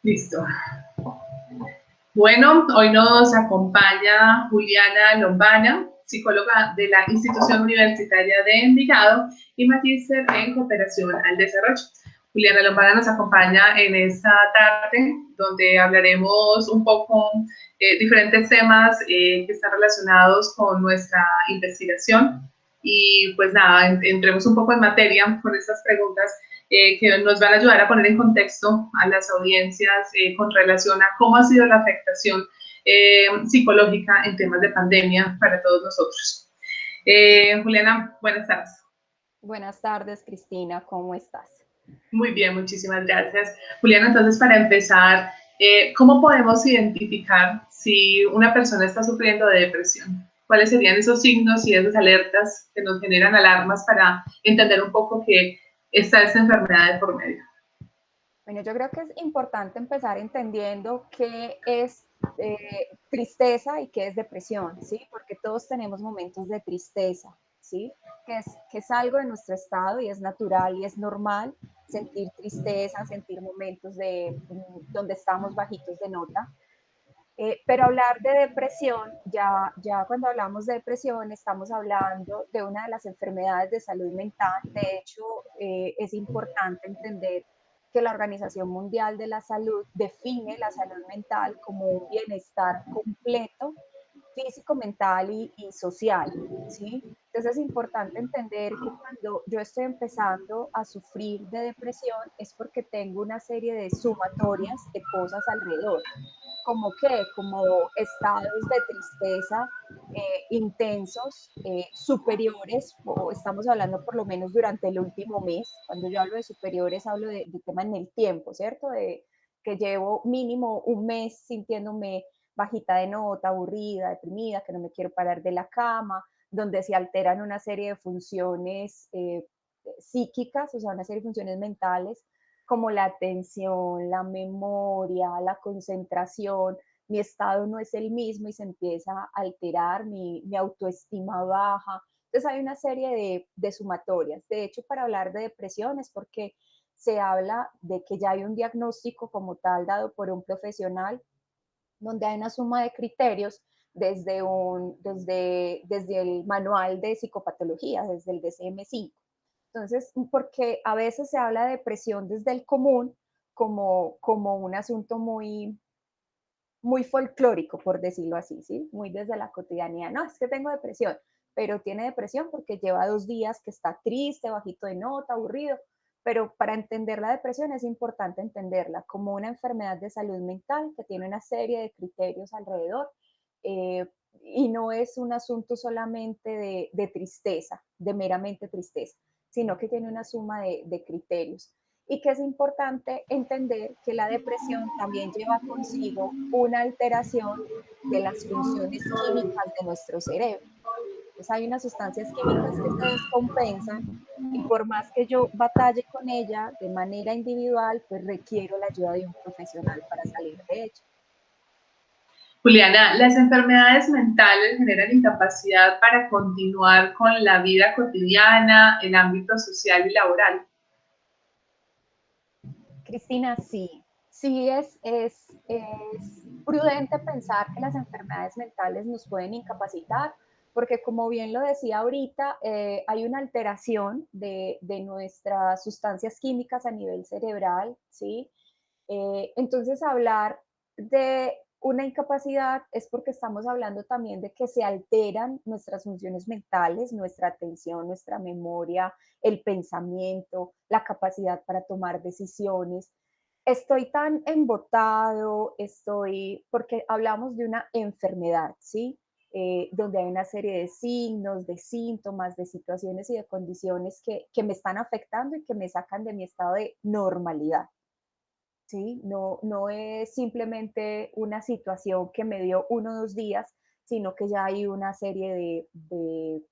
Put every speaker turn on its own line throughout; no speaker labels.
Listo. Bueno, hoy nos acompaña Juliana Lombana, psicóloga de la Institución Universitaria de Envigado y magíster en Cooperación al Desarrollo. Juliana Lombana nos acompaña en esta tarde, donde hablaremos un poco diferentes temas que están relacionados con nuestra investigación. Y pues nada, entremos un poco en materia con estas preguntas que nos van a ayudar a poner en contexto a las audiencias con relación a cómo ha sido la afectación psicológica en temas de pandemia para todos nosotros. Juliana, buenas tardes.
Buenas tardes, Cristina, ¿cómo estás?
Muy bien, muchísimas gracias. Juliana, entonces para empezar, ¿cómo podemos identificar si una persona está sufriendo de depresión? ¿Cuáles serían esos signos y esas alertas que nos generan alarmas para entender un poco que está esta enfermedad de por medio?
Bueno, yo creo que es importante empezar entendiendo qué es tristeza y qué es depresión, ¿sí? Porque todos tenemos momentos de tristeza, ¿sí? Que es algo de nuestro estado y es natural y es normal sentir tristeza, sentir momentos donde estamos bajitos de nota. Pero hablar de depresión, ya cuando hablamos de depresión estamos hablando de una de las enfermedades de salud mental. De hecho, es importante entender que la Organización Mundial de la Salud define la salud mental como un bienestar completo, físico, mental y social, ¿sí? Entonces es importante entender que cuando yo estoy empezando a sufrir de depresión es porque tengo una serie de sumatorias de cosas alrededor. ¿Como qué? Como estados de tristeza intensos, superiores, o estamos hablando por lo menos durante el último mes. Cuando yo hablo de superiores, hablo de tema en el tiempo, ¿cierto? De que llevo mínimo un mes sintiéndome bajita de nota, aburrida, deprimida, que no me quiero parar de la cama, donde se alteran una serie de funciones psíquicas, o sea, una serie de funciones mentales como la atención, la memoria, la concentración. Mi estado no es el mismo y se empieza a alterar, mi autoestima baja. Entonces hay una serie de sumatorias. De hecho, para hablar de depresión es porque se habla de que ya hay un diagnóstico como tal dado por un profesional, donde hay una suma de criterios desde el manual de psicopatología, desde el DSM-5. Entonces, porque a veces se habla de depresión desde el común como un asunto muy folclórico, por decirlo así, ¿sí? Muy desde la cotidianidad. No, es que tengo depresión, pero tiene depresión porque lleva 2 días que está triste, bajito de nota, aburrido. Pero para entender la depresión es importante entenderla como una enfermedad de salud mental que tiene una serie de criterios alrededor, eh, y no es un asunto solamente de tristeza, de meramente tristeza, sino que tiene una suma de criterios y que es importante entender que la depresión también lleva consigo una alteración de las funciones químicas de nuestro cerebro. Entonces hay unas sustancias químicas que se descompensan y por más que yo batalle con ella de manera individual, pues requiero la ayuda de un profesional para salir de ella.
Juliana, las enfermedades mentales generan incapacidad para continuar con la vida cotidiana, el ámbito social y laboral.
Cristina, sí, sí es prudente pensar que las enfermedades mentales nos pueden incapacitar, porque como bien lo decía ahorita, hay una alteración de nuestras sustancias químicas a nivel cerebral, ¿sí? Entonces, hablar de una incapacidad es porque estamos hablando también de que se alteran nuestras funciones mentales, nuestra atención, nuestra memoria, el pensamiento, la capacidad para tomar decisiones. Estoy tan embotado, porque hablamos de una enfermedad, ¿sí? Donde hay una serie de signos, de síntomas, de situaciones y de condiciones que me están afectando y que me sacan de mi estado de normalidad. ¿Sí? No es simplemente una situación que me dio 1 o 2 días, sino que ya hay una serie de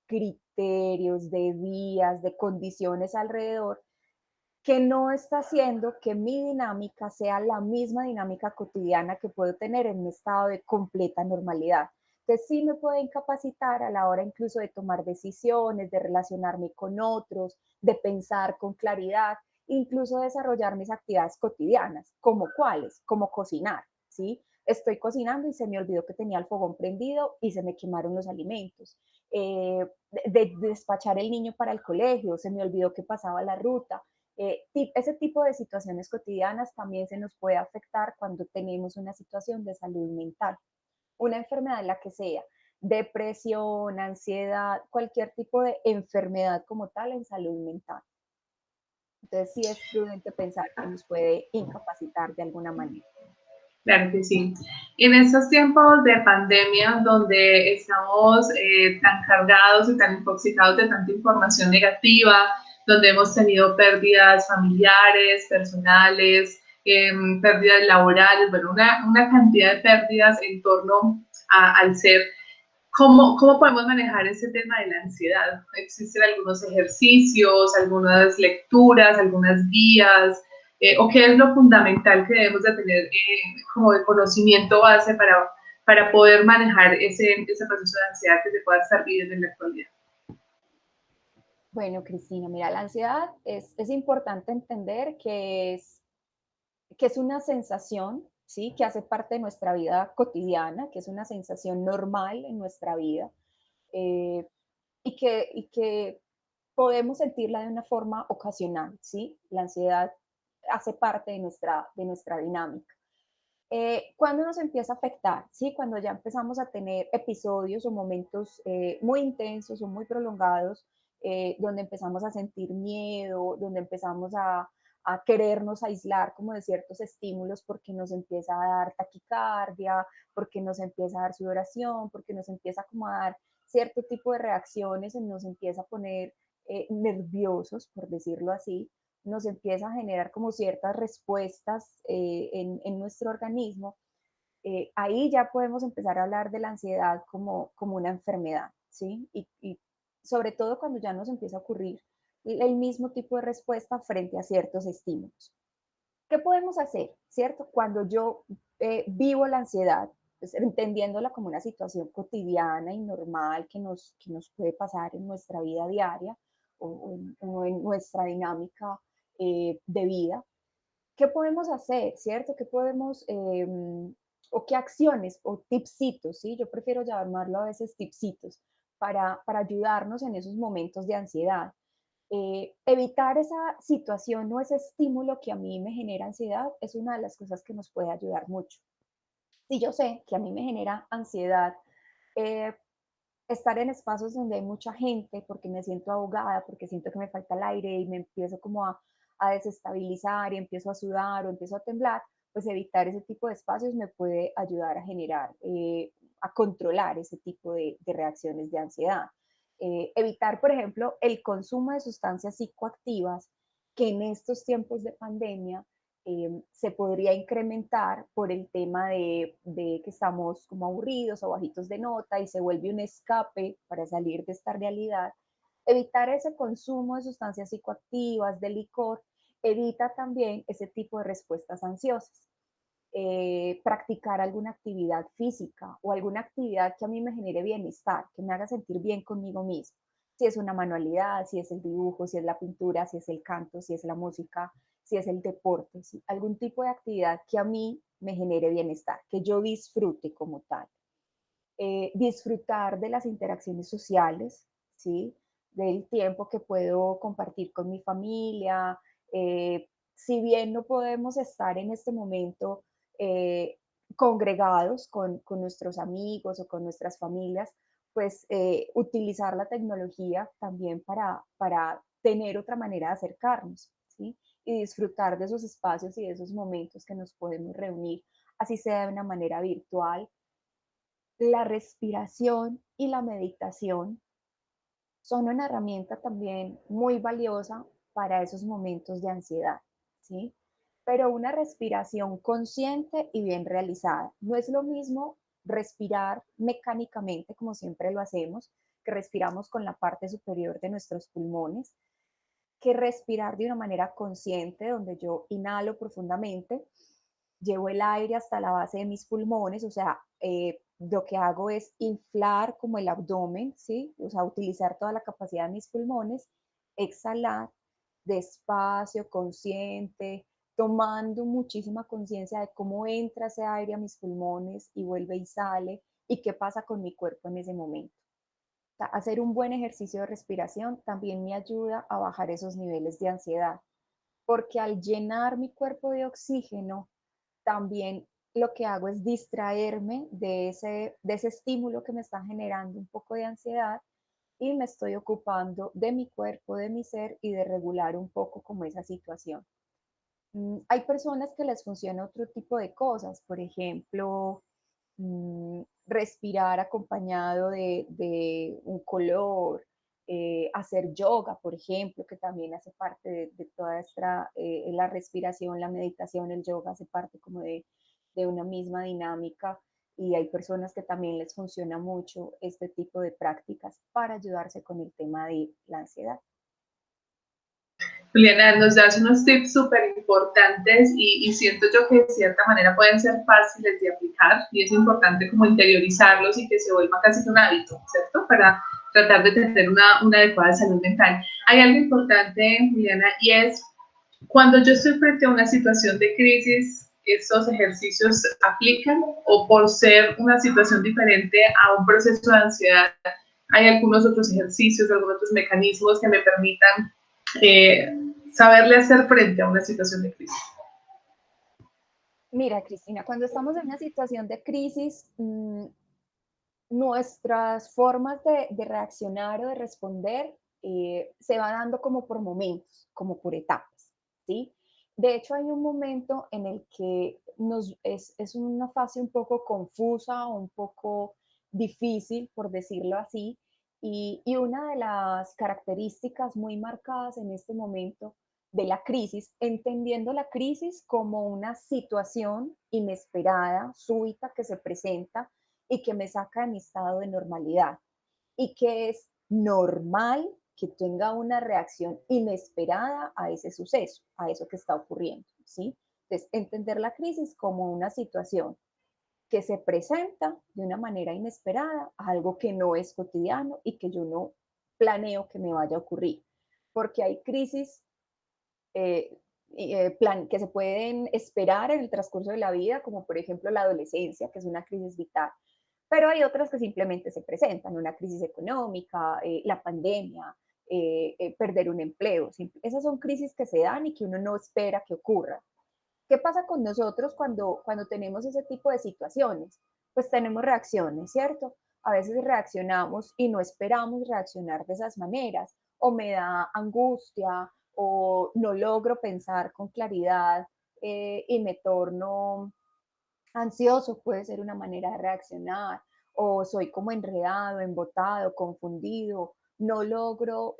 criterios, de vías, de condiciones alrededor que no está haciendo que mi dinámica sea la misma dinámica cotidiana que puedo tener en un estado de completa normalidad. Entonces sí me puede incapacitar a la hora incluso de tomar decisiones, de relacionarme con otros, de pensar con claridad incluso desarrollar mis actividades cotidianas, como cuáles, como cocinar, ¿sí? Estoy cocinando y se me olvidó que tenía el fogón prendido y se me quemaron los alimentos. De despachar el niño para el colegio, se me olvidó que pasaba la ruta. Ese tipo de situaciones cotidianas también se nos puede afectar cuando tenemos una situación de salud mental, una enfermedad en la que sea, depresión, ansiedad, cualquier tipo de enfermedad como tal en salud mental. Entonces sí es prudente pensar que nos puede incapacitar de alguna manera.
Claro que sí. En estos tiempos de pandemia, donde estamos tan cargados y tan intoxicados de tanta información negativa, donde hemos tenido pérdidas familiares, personales, pérdidas laborales, bueno, una cantidad de pérdidas en torno al ser. ¿Cómo podemos manejar ese tema de la ansiedad? ¿Existen algunos ejercicios, algunas lecturas, algunas guías? ¿O qué es lo fundamental que debemos de tener como de conocimiento base para poder manejar ese proceso de ansiedad que se pueda estar viviendo en la actualidad?
Bueno, Cristina, mira, la ansiedad es importante entender que es una sensación, ¿sí? Que hace parte de nuestra vida cotidiana, que es una sensación normal en nuestra vida, eh, y que podemos sentirla de una forma ocasional, ¿sí? La ansiedad hace parte de nuestra dinámica. ¿Cuándo nos empieza a afectar? ¿Sí? Cuando ya empezamos a tener episodios o momentos muy intensos o muy prolongados, donde empezamos a sentir miedo, donde empezamos a querernos aislar como de ciertos estímulos porque nos empieza a dar taquicardia, porque nos empieza a dar sudoración, porque nos empieza como a dar cierto tipo de reacciones, nos empieza a poner nerviosos, por decirlo así, nos empieza a generar como ciertas respuestas en nuestro organismo. Ahí ya podemos empezar a hablar de la ansiedad como una enfermedad, ¿sí? Y sobre todo cuando ya nos empieza a ocurrir el mismo tipo de respuesta frente a ciertos estímulos. ¿Qué podemos hacer, cierto? Cuando yo vivo la ansiedad, pues, entendiéndola como una situación cotidiana y normal que nos puede pasar en nuestra vida diaria o en nuestra dinámica de vida, ¿qué podemos hacer, cierto? ¿Qué podemos, o qué acciones o tipsitos, ¿sí? Yo prefiero llamarlo a veces tipsitos para ayudarnos en esos momentos de ansiedad. Evitar esa situación o ese estímulo que a mí me genera ansiedad es una de las cosas que nos puede ayudar mucho. Si yo sé que a mí me genera ansiedad eh, estar en espacios donde hay mucha gente porque me siento ahogada, porque siento que me falta el aire y me empiezo como a desestabilizar y empiezo a sudar o empiezo a temblar, pues evitar ese tipo de espacios me puede ayudar a generar, a controlar ese tipo de reacciones de ansiedad. Evitar, por ejemplo, el consumo de sustancias psicoactivas que en estos tiempos de pandemia se podría incrementar por el tema de que estamos como aburridos o bajitos de nota y se vuelve un escape para salir de esta realidad. Evitar ese consumo de sustancias psicoactivas, de licor, evita también ese tipo de respuestas ansiosas. Practicar alguna actividad física o alguna actividad que a mí me genere bienestar, que me haga sentir bien conmigo mismo. Si es una manualidad, si es el dibujo, si es la pintura, si es el canto, si es la música, si es el deporte, ¿sí? Algún tipo de actividad que a mí me genere bienestar, que yo disfrute como tal. Disfrutar de las interacciones sociales, ¿sí? Del tiempo que puedo compartir con mi familia. Si bien no podemos estar en este momento eh, congregados con nuestros amigos o con nuestras familias, pues utilizar la tecnología también para tener otra manera de acercarnos, ¿sí? Y disfrutar de esos espacios y de esos momentos que nos podemos reunir, así sea de una manera virtual. La respiración y la meditación son una herramienta también muy valiosa para esos momentos de ansiedad, ¿sí? Pero una respiración consciente y bien realizada. No es lo mismo respirar mecánicamente, como siempre lo hacemos, que respiramos con la parte superior de nuestros pulmones, que respirar de una manera consciente, donde yo inhalo profundamente, llevo el aire hasta la base de mis pulmones, o sea, lo que hago es inflar como el abdomen, ¿sí? O sea, utilizar toda la capacidad de mis pulmones, exhalar despacio, consciente, tomando muchísima conciencia de cómo entra ese aire a mis pulmones y vuelve y sale, y qué pasa con mi cuerpo en ese momento. O sea, hacer un buen ejercicio de respiración también me ayuda a bajar esos niveles de ansiedad, porque al llenar mi cuerpo de oxígeno, también lo que hago es distraerme de ese estímulo que me está generando un poco de ansiedad y me estoy ocupando de mi cuerpo, de mi ser y de regular un poco como esa situación. Hay personas que les funciona otro tipo de cosas, por ejemplo, respirar acompañado de un color, hacer yoga, por ejemplo, que también hace parte de toda esta, la respiración, la meditación, el yoga hace parte como de una misma dinámica y hay personas que también les funciona mucho este tipo de prácticas para ayudarse con el tema de la ansiedad.
Juliana, nos das unos tips súper importantes y siento yo que de cierta manera pueden ser fáciles de aplicar y es importante como interiorizarlos y que se vuelva casi un hábito, ¿cierto? Para tratar de tener una adecuada salud mental. Hay algo importante, Juliana, y es cuando yo estoy frente a una situación de crisis, ¿estos ejercicios aplican o por ser una situación diferente a un proceso de ansiedad, hay algunos otros ejercicios, algunos otros mecanismos que me permitan eh, saberle hacer frente a una situación de crisis?
Mira, Cristina, cuando estamos en una situación de crisis, nuestras formas de reaccionar o de responder se va dando como por momentos, como por etapas, ¿sí? De hecho, hay un momento en el que es una fase un poco confusa, un poco difícil, por decirlo así, y una de las características muy marcadas en este momento de la crisis, entendiendo la crisis como una situación inesperada, súbita que se presenta y que me saca de mi estado de normalidad y que es normal que tenga una reacción inesperada a ese suceso, a eso que está ocurriendo, ¿sí? Entonces, entender la crisis como una situación que se presenta de una manera inesperada, algo que no es cotidiano y que yo no planeo que me vaya a ocurrir, porque hay crisis eh, que se pueden esperar en el transcurso de la vida, como por ejemplo la adolescencia, que es una crisis vital, pero hay otras que simplemente se presentan, una crisis económica, la pandemia, perder un empleo. Esas son crisis que se dan y que uno no espera que ocurran. ¿Qué pasa con nosotros cuando tenemos ese tipo de situaciones? Pues tenemos reacciones, ¿cierto? A veces reaccionamos y no esperamos reaccionar de esas maneras, o me da angustia, o no logro pensar con claridad y me torno ansioso, puede ser una manera de reaccionar, o soy como enredado, embotado, confundido, no logro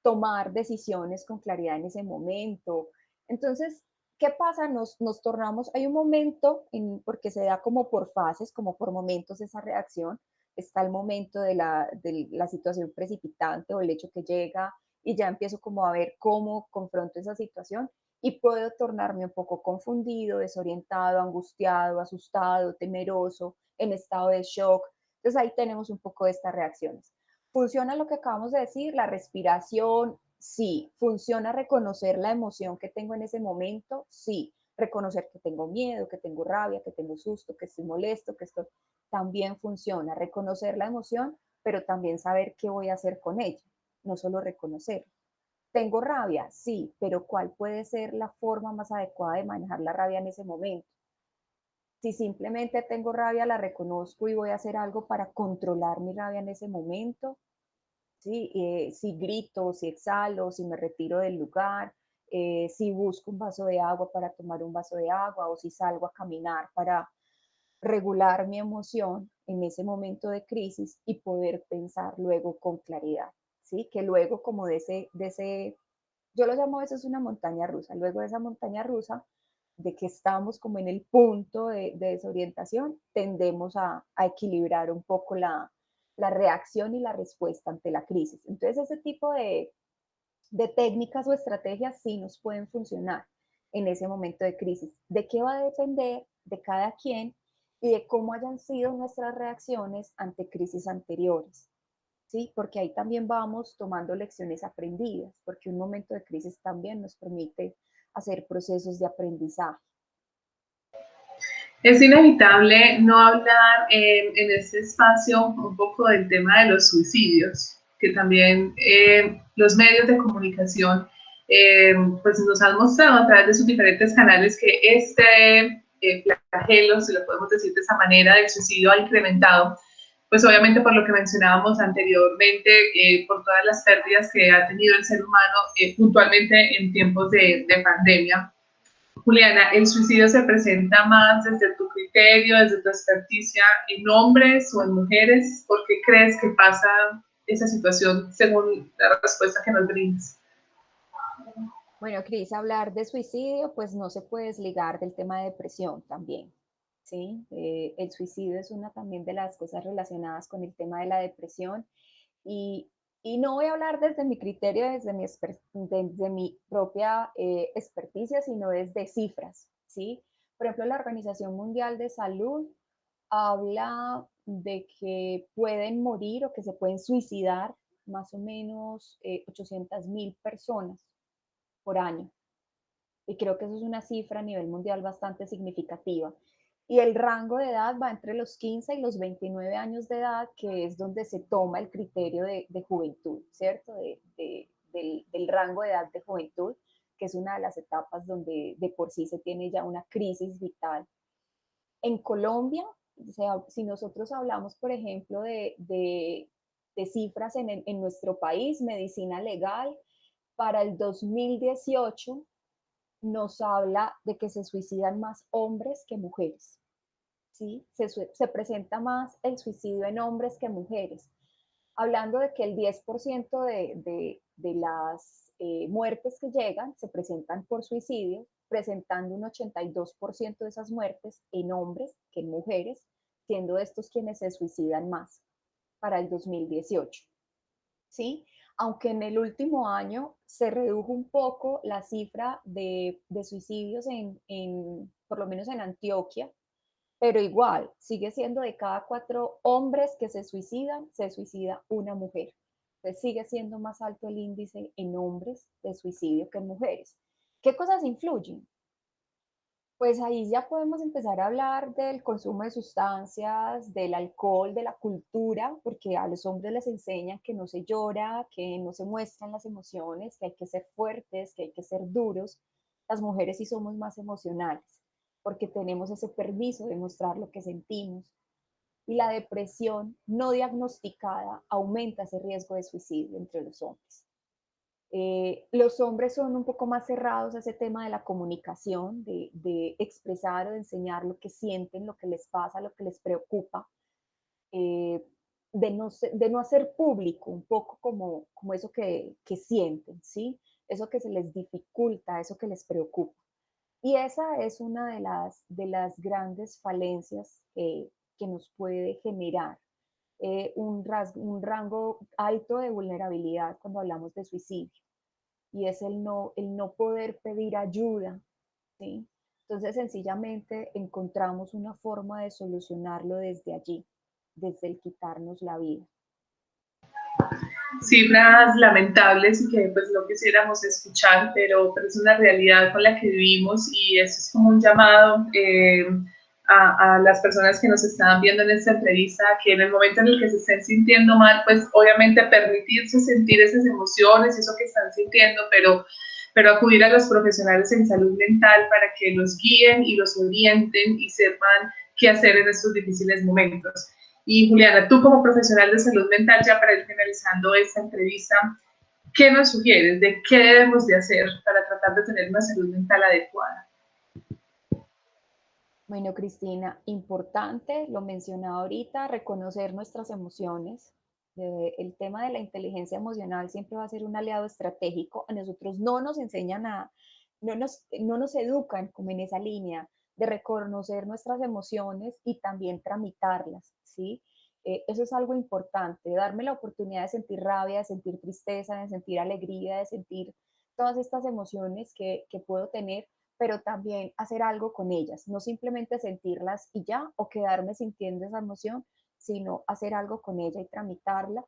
tomar decisiones con claridad en ese momento. Entonces, ¿qué pasa? Nos tornamos, hay un momento, porque se da como por fases, como por momentos esa reacción, está el momento de la situación precipitante o el hecho que llega y ya empiezo como a ver cómo confronto esa situación y puedo tornarme un poco confundido, desorientado, angustiado, asustado, temeroso, en estado de shock. Entonces ahí tenemos un poco de estas reacciones. ¿Funciona lo que acabamos de decir? La respiración, sí. ¿Funciona reconocer la emoción que tengo en ese momento? Sí. Reconocer que tengo miedo, que tengo rabia, que tengo susto, que estoy molesto, que esto también funciona. Reconocer la emoción, pero también saber qué voy a hacer con ella, no solo reconocer. ¿Tengo rabia? Sí, pero ¿cuál puede ser la forma más adecuada de manejar la rabia en ese momento? Si simplemente tengo rabia, la reconozco y voy a hacer algo para controlar mi rabia en ese momento, ¿sí? Si grito, si exhalo, si me retiro del lugar, si busco un vaso de agua para tomar un vaso de agua o si salgo a caminar para regular mi emoción en ese momento de crisis y poder pensar luego con claridad, ¿sí? Que luego como de ese yo lo llamo a veces una montaña rusa. Luego de esa montaña rusa, de que estamos como en el punto de desorientación, tendemos a equilibrar un poco la reacción y la respuesta ante la crisis. Entonces, ese tipo de técnicas o estrategias sí nos pueden funcionar en ese momento de crisis. ¿De qué va a depender de cada quien y de cómo hayan sido nuestras reacciones ante crisis anteriores? ¿sí? Porque ahí también vamos tomando lecciones aprendidas, porque un momento de crisis también nos permite hacer procesos de aprendizaje.
Es inevitable no hablar en este espacio un poco del tema de los suicidios, que también los medios de comunicación pues nos han mostrado a través de sus diferentes canales que este flagelo, si lo podemos decir de esa manera, del suicidio ha incrementado, pues obviamente por lo que mencionábamos anteriormente, por todas las pérdidas que ha tenido el ser humano puntualmente en tiempos de pandemia. Juliana, ¿el suicidio se presenta más desde tu criterio, desde tu experticia, en hombres o en mujeres? ¿Por qué crees que pasa esa situación según la respuesta que nos brindas?
Bueno, Cris, hablar de suicidio, pues no se puede desligar del tema de depresión también, ¿sí? El suicidio es una también de las cosas relacionadas con el tema de la depresión y, y no voy a hablar desde mi criterio, desde mi propia experticia, sino desde cifras, ¿sí? Por ejemplo, la Organización Mundial de Salud habla de que pueden morir o que se pueden suicidar más o menos 800.000 personas por año. Y creo que eso es una cifra a nivel mundial bastante significativa. Y el rango de edad va entre los 15 y los 29 años de edad, que es donde se toma el criterio de juventud, ¿cierto? Del rango de edad de juventud, que es una de las etapas donde de por sí se tiene ya una crisis vital. En Colombia, o sea, si nosotros hablamos, por ejemplo, de cifras en nuestro país, medicina legal, para el 2018 nos habla de que se suicidan más hombres que mujeres, ¿sí? Se presenta más el suicidio en hombres que mujeres, hablando de que el 10% de las muertes que llegan se presentan por suicidio, presentando un 82% de esas muertes en hombres que en mujeres, siendo estos quienes se suicidan más para el 2018. ¿Sí? Aunque en el último año se redujo un poco la cifra de suicidios por lo menos en Antioquia, pero igual, sigue siendo de cada 4 hombres que se suicida una mujer. Entonces sigue siendo más alto el índice en hombres de suicidio que en mujeres. ¿Qué cosas influyen? Pues ahí ya podemos empezar a hablar del consumo de sustancias, del alcohol, de la cultura, porque a los hombres les enseñan que no se llora, que no se muestran las emociones, que hay que ser fuertes, que hay que ser duros. Las mujeres sí somos más emocionales, porque tenemos ese permiso de mostrar lo que sentimos. Y la depresión no diagnosticada aumenta ese riesgo de suicidio entre los hombres. Los hombres son un poco más cerrados a ese tema de la comunicación, de expresar o de enseñar lo que sienten, lo que les pasa, lo que les preocupa, eh, de no hacer público un poco como eso que sienten, ¿sí? Eso que se les dificulta, eso que les preocupa. Y esa es una de las grandes falencias que nos puede generar un rango alto de vulnerabilidad cuando hablamos de suicidio y es el no poder pedir ayuda, ¿sí? Entonces, sencillamente encontramos una forma de solucionarlo desde allí, desde el quitarnos la vida.
Cifras lamentables y que pues no quisiéramos escuchar, pero es una realidad con la que vivimos y eso es como un llamado a las personas que nos están viendo en esta entrevista, que en el momento en el que se estén sintiendo mal, pues obviamente permitirse sentir esas emociones, eso que están sintiendo, pero acudir a los profesionales en salud mental para que los guíen y los orienten y sepan qué hacer en estos difíciles momentos. Y Juliana, tú como profesional de salud mental, ya para ir finalizando esta entrevista, ¿qué nos sugieres de qué debemos de hacer para tratar de tener una salud mental adecuada?
Bueno, Cristina, importante, lo mencionaba ahorita, reconocer nuestras emociones. El tema de la inteligencia emocional siempre va a ser un aliado estratégico. A nosotros no nos enseñan no nos educan como en esa línea de reconocer nuestras emociones y también tramitarlas, ¿sí? Eso es algo importante, darme la oportunidad de sentir rabia, de sentir tristeza, de sentir alegría, de sentir todas estas emociones que puedo tener, pero también hacer algo con ellas, no simplemente sentirlas y ya, o quedarme sintiendo esa emoción, sino hacer algo con ella y tramitarla.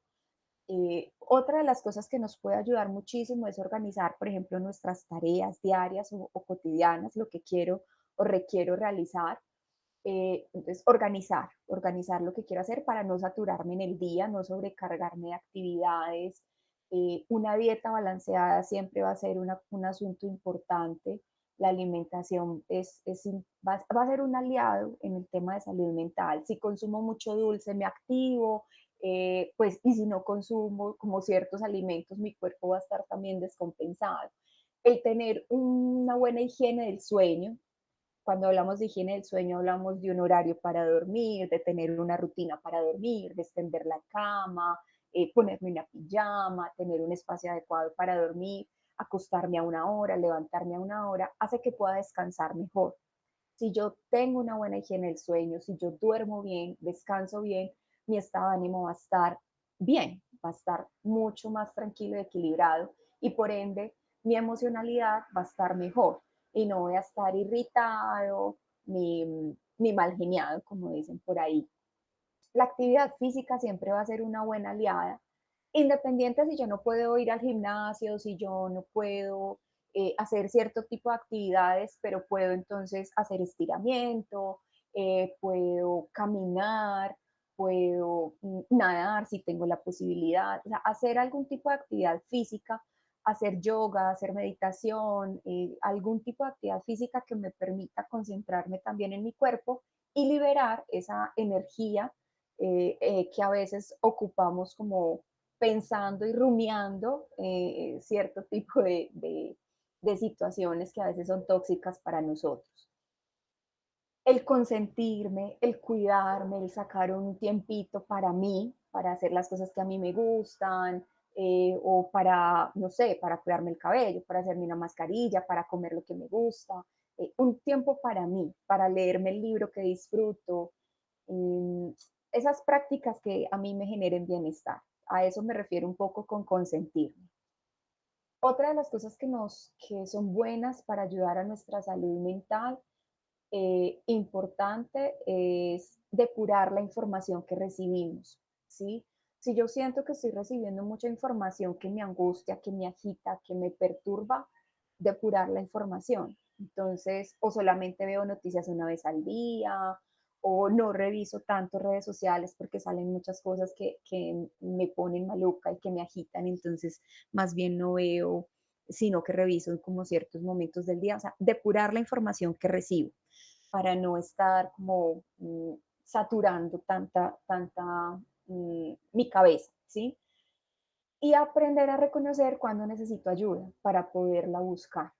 Otra de las cosas que nos puede ayudar muchísimo es organizar, por ejemplo, nuestras tareas diarias o cotidianas, lo que quiero o requiero realizar. Entonces, organizar lo que quiero hacer para no saturarme en el día, no sobrecargarme de actividades. Una dieta balanceada siempre va a ser un asunto importante. La alimentación va a ser un aliado en el tema de salud mental. Si consumo mucho dulce, me activo, pues, y si no consumo como ciertos alimentos, mi cuerpo va a estar también descompensado. El tener una buena higiene del sueño, cuando hablamos de higiene del sueño, hablamos de un horario para dormir, de tener una rutina para dormir, de extender la cama, ponerme una pijama, tener un espacio adecuado para dormir, acostarme a una hora, levantarme a una hora, hace que pueda descansar mejor. Si yo tengo una buena higiene del sueño, si yo duermo bien, descanso bien, mi estado de ánimo va a estar bien, va a estar mucho más tranquilo y equilibrado y por ende mi emocionalidad va a estar mejor y no voy a estar irritado ni mal geniado, como dicen por ahí. La actividad física siempre va a ser una buena aliada, independiente si yo no puedo ir al gimnasio, si yo no puedo hacer cierto tipo de actividades, pero puedo entonces hacer estiramiento, puedo caminar, puedo nadar si tengo la posibilidad, o sea, hacer algún tipo de actividad física, hacer yoga, hacer meditación, algún tipo de actividad física que me permita concentrarme también en mi cuerpo y liberar esa energía que a veces ocupamos como pensando y rumiando cierto tipo de situaciones que a veces son tóxicas para nosotros. El consentirme, el cuidarme, el sacar un tiempito para mí, para hacer las cosas que a mí me gustan, o para, no sé, para cuidarme el cabello, para hacerme una mascarilla, para comer lo que me gusta, un tiempo para mí, para leerme el libro que disfruto, mm, esas prácticas que a mí me generen bienestar. A eso me refiero un poco con consentirme. Otra de las cosas que son buenas para ayudar a nuestra salud mental, importante, es depurar la información que recibimos, ¿sí? Si yo siento que estoy recibiendo mucha información que me angustia, que me agita, que me perturba, depurar la información. Entonces, o solamente veo noticias una vez al día, o no reviso tanto redes sociales porque salen muchas cosas que me ponen maluca y que me agitan, entonces más bien no veo, sino que reviso en como ciertos momentos del día, o sea, depurar la información que recibo para no estar como saturando mi cabeza, ¿sí? Y aprender a reconocer cuando necesito ayuda para poderla buscar,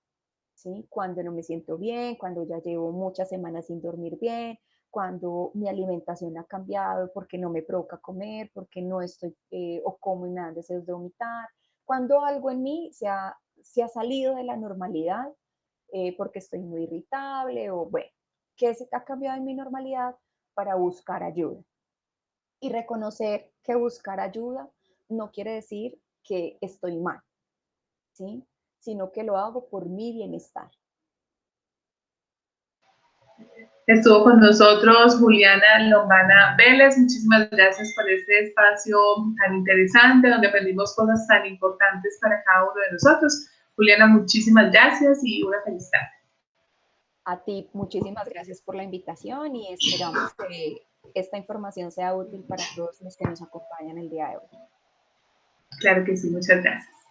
¿sí? Cuando no me siento bien, cuando ya llevo muchas semanas sin dormir bien, cuando mi alimentación ha cambiado porque no me provoca comer, porque no estoy o como y me dan deseos de vomitar, cuando algo en mí se ha salido de la normalidad porque estoy muy irritable o bueno, ¿qué se ha cambiado en mi normalidad para buscar ayuda? Y reconocer que buscar ayuda no quiere decir que estoy mal, ¿sí? Sino que lo hago por mi bienestar.
Estuvo con nosotros Juliana Lombana Vélez. Muchísimas gracias por este espacio tan interesante donde aprendimos cosas tan importantes para cada uno de nosotros. Juliana, muchísimas gracias y una feliz tarde.
A ti, muchísimas gracias por la invitación y esperamos que esta información sea útil para todos los que nos acompañan el día de hoy.
Claro que sí, muchas gracias.